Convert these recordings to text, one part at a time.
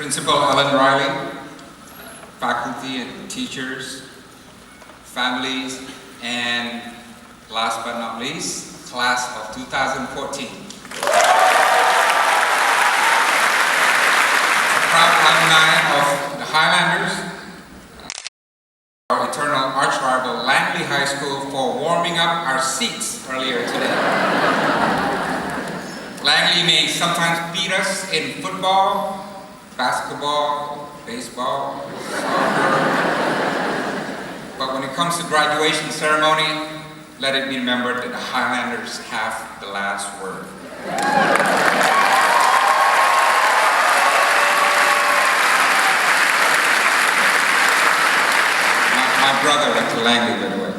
Principal Ellen Riley, faculty and teachers, families, and last but not least, class of 2014. Proud alumni of the Highlanders, our eternal arch rival Langley High School, for warming up our seats earlier today. Langley may sometimes beat us in football, basketball, baseball, soccer, but when it comes to graduation ceremony, let it be remembered that the Highlanders have the last word. My brother went to Langley, by the way.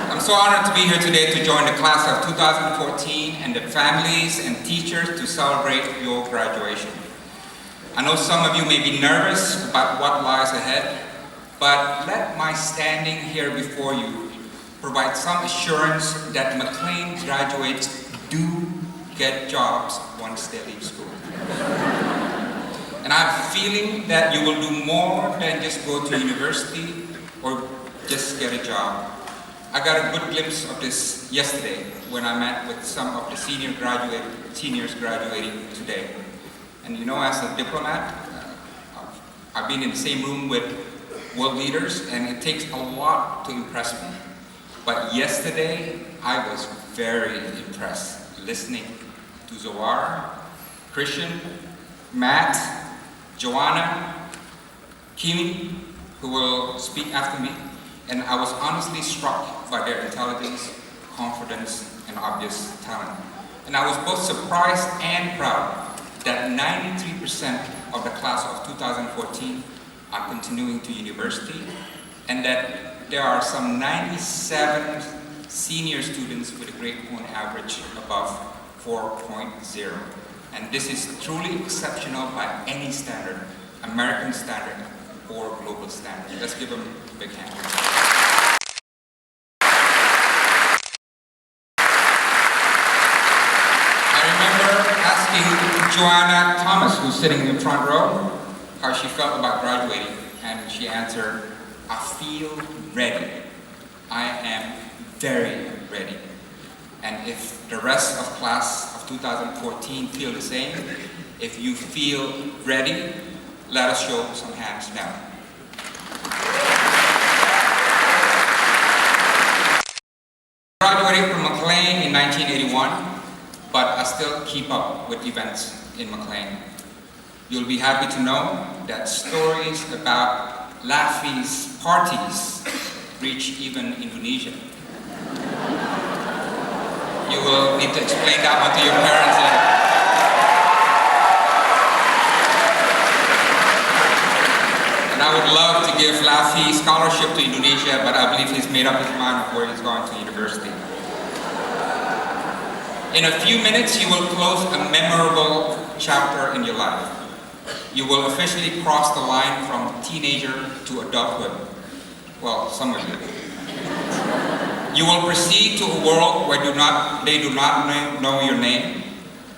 I'm so honored to be here today to join the class of 2014 and the families and teachers to celebrate your graduation. I know some of you may be nervous about what lies ahead, but let my standing here before you provide some assurance that McLean graduates do get jobs once they leave school. And I have a feeling that you will do more than just go to university or just get a job. I got a good glimpse of this yesterday when I met with some of the seniors graduating today. And you know, as a diplomat, I've been in the same room with world leaders, and it takes a lot to impress me. But yesterday, I was very impressed listening to Zohar, Christian, Matt, Joanna, Kimi, who will speak after me, and I was honestly struck by their intelligence, confidence, and obvious talent. And I was both surprised and proud that 93% of the class of 2014 are continuing to university, and that there are some 97 senior students with a grade point average above 4.0. And this is truly exceptional by any standard, American standard or global standard. Let's give them a big hand. Joanna Thomas, who's sitting in the front row, how she felt about graduating, and she answered, I feel ready. I am very ready. And if the rest of class of 2014 feel the same, if you feel ready, let us show some hands now. Graduating from McLean in 1981, but I still keep up with events in McLean. You'll be happy to know that stories about Laffy's parties reach even Indonesia. You will need to explain that one to your parents later. And I would love to give Laffy scholarship to Indonesia, but I believe he's made up his mind of where he's going to university. In a few minutes, you will close a memorable chapter in your life. You will officially cross the line from teenager to adulthood. Well, some of you. You will proceed to a world where they do not know your name,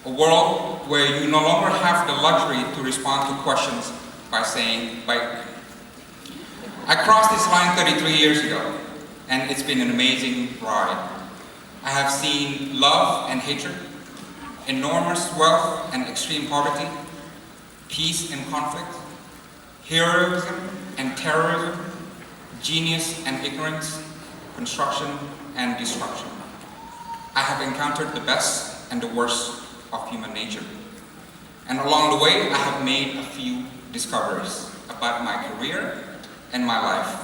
a world where you no longer have the luxury to respond to questions by saying, bye. I crossed this line 33 years ago, and it's been an amazing ride. I have seen love and hatred, enormous wealth and extreme poverty, peace and conflict, heroism and terrorism, genius and ignorance, construction and destruction. I have encountered the best and the worst of human nature. And along the way, I have made a few discoveries about my career and my life.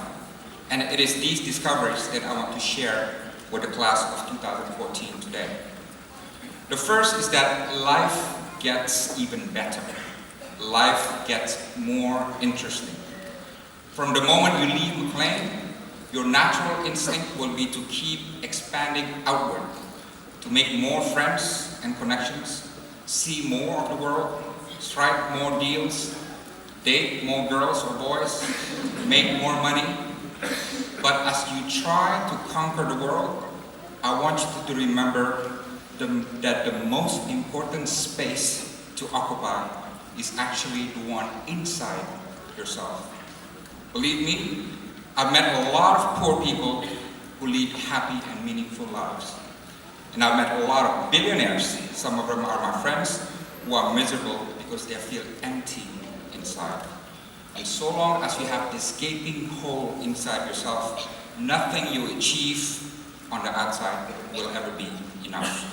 And it is these discoveries that I want to share with the class of 2014 today. The first is that life gets even better. Life gets more interesting. From the moment you leave McLean, your natural instinct will be to keep expanding outward, to make more friends and connections, see more of the world, strike more deals, date more girls or boys, make more money. But as you try to conquer the world, I want you to remember that the most important space to occupy is actually the one inside yourself. Believe me, I've met a lot of poor people who lead happy and meaningful lives. And I've met a lot of billionaires, some of them are my friends, who are miserable because they feel empty inside. And so long as you have this gaping hole inside yourself, nothing you achieve on the outside will ever be enough.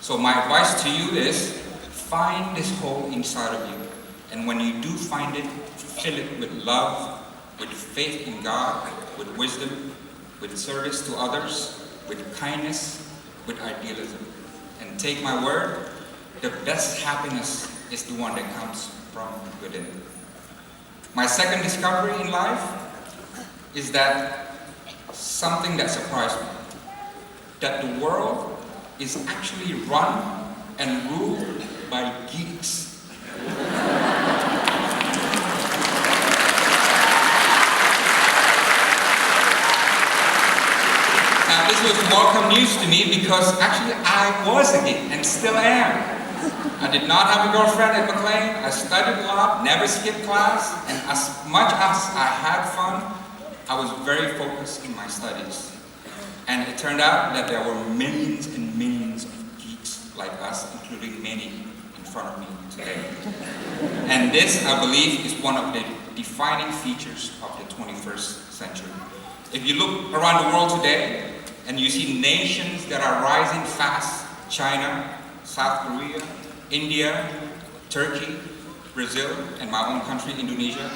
So my advice to you is, find this hole inside of you. And when you do find it, fill it with love, with faith in God, with wisdom, with service to others, with kindness, with idealism. And take my word, the best happiness is the one that comes from within. My second discovery in life is that something that surprised me, that the world is actually run and ruled by geeks. Now this was welcome news to me because actually I was a geek and still am. I did not have a girlfriend at McLean. I studied a lot, never skipped class, and as much as I had fun, I was very focused in my studies. And it turned out that there were millions and millions of geeks like us, including many in front of me today. And this, I believe, is one of the defining features of the 21st century. If you look around the world today, and you see nations that are rising fast, China, South Korea, India, Turkey, Brazil, and my own country, Indonesia,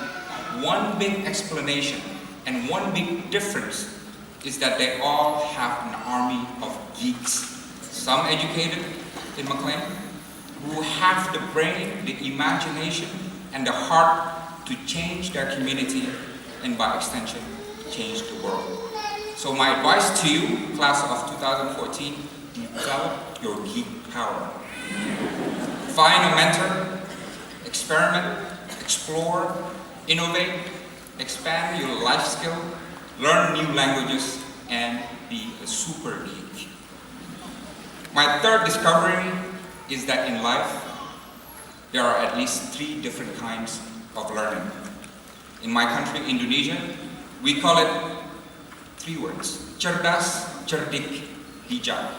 one big explanation and one big difference is that they all have an army of geeks. Some educated in McLean, who have the brain, the imagination, and the heart to change their community and by extension, change the world. So my advice to you, class of 2014, develop your geek power. Find a mentor, experiment, explore, innovate, expand your life skill, learn new languages, and be a super geek. My third discovery is that in life, there are at least 3 different kinds of learning. In my country, Indonesia, we call it 3 words: cerdas, cerdik, bijak.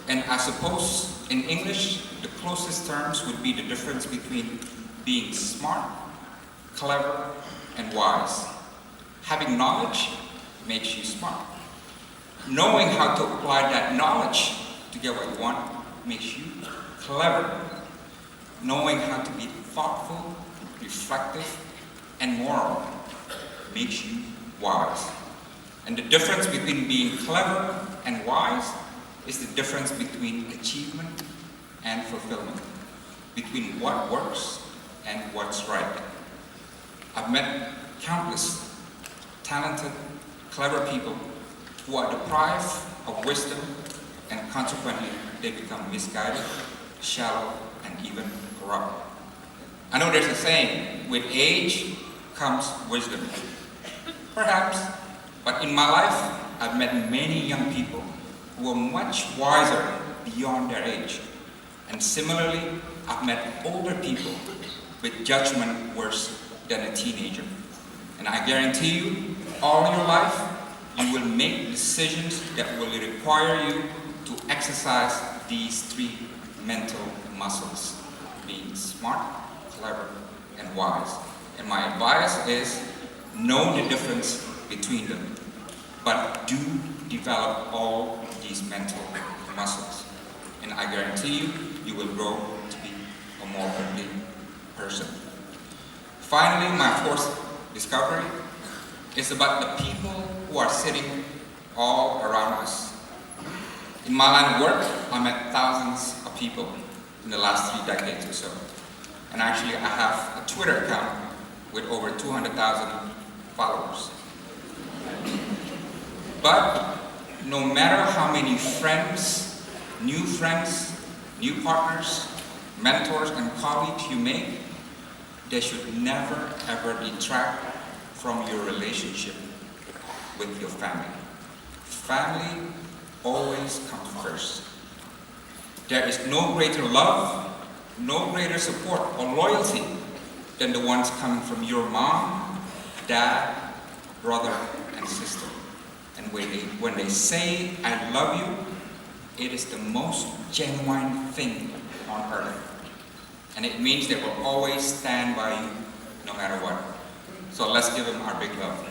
And I suppose in English, the closest terms would be the difference between being smart, clever, and wise. Having knowledge makes you smart. Knowing how to apply that knowledge to get what you want makes you clever. Knowing how to be thoughtful, reflective, and moral makes you wise. And the difference between being clever and wise is the difference between achievement and fulfillment, between what works and what's right. I've met countless talented, clever people who are deprived of wisdom, and consequently they become misguided, shallow, and even corrupt. I know there's a saying, with age comes wisdom. Perhaps, but in my life, I've met many young people who are much wiser beyond their age. And similarly, I've met older people with judgment worse than a teenager. And I guarantee you, all your life, you will make decisions that will require you to exercise these 3 mental muscles, being smart, clever, and wise. And my advice is, know the difference between them, but do develop all these mental muscles. And I guarantee you, you will grow to be a more complete person. Finally, my 4th discovery is about the people who are sitting all around us. In my line of work, I met thousands of people in the last 3 decades or so. And actually, I have a Twitter account with over 200,000 followers. But no matter how many friends, new partners, mentors, and colleagues you make, they should never ever detract from your relationship with your family. Family always comes first. There is no greater love no greater support or loyalty than the ones coming from your mom, dad, brother, and sister. And when they say, I love you, it is the most genuine thing on earth. And it means they will always stand by you no matter what. So let's give them our big love.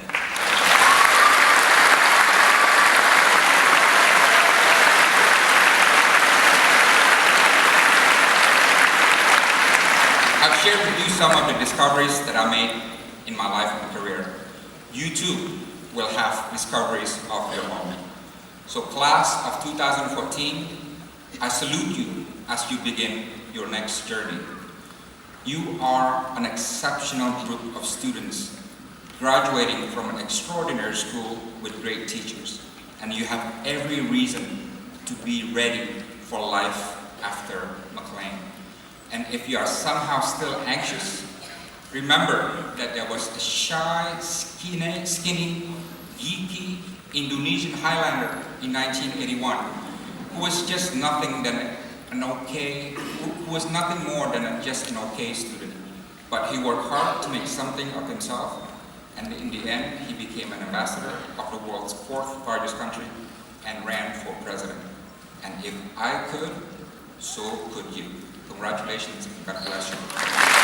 I've shared with you some of the discoveries that I made in my life and career. You too will have discoveries of your own. So class of 2014, I salute you as you begin your next journey. You are an exceptional group of students graduating from an extraordinary school with great teachers, and you have every reason to be ready for life after McLean. And if you are somehow still anxious, remember that there was a shy, skinny, geeky Indonesian Highlander in 1981 who was just nothing more than just an okay student. But he worked hard to make something of himself, and in the end, he became an ambassador of the world's 4th largest country and ran for president. And if I could, so could you. Congratulations and God bless you.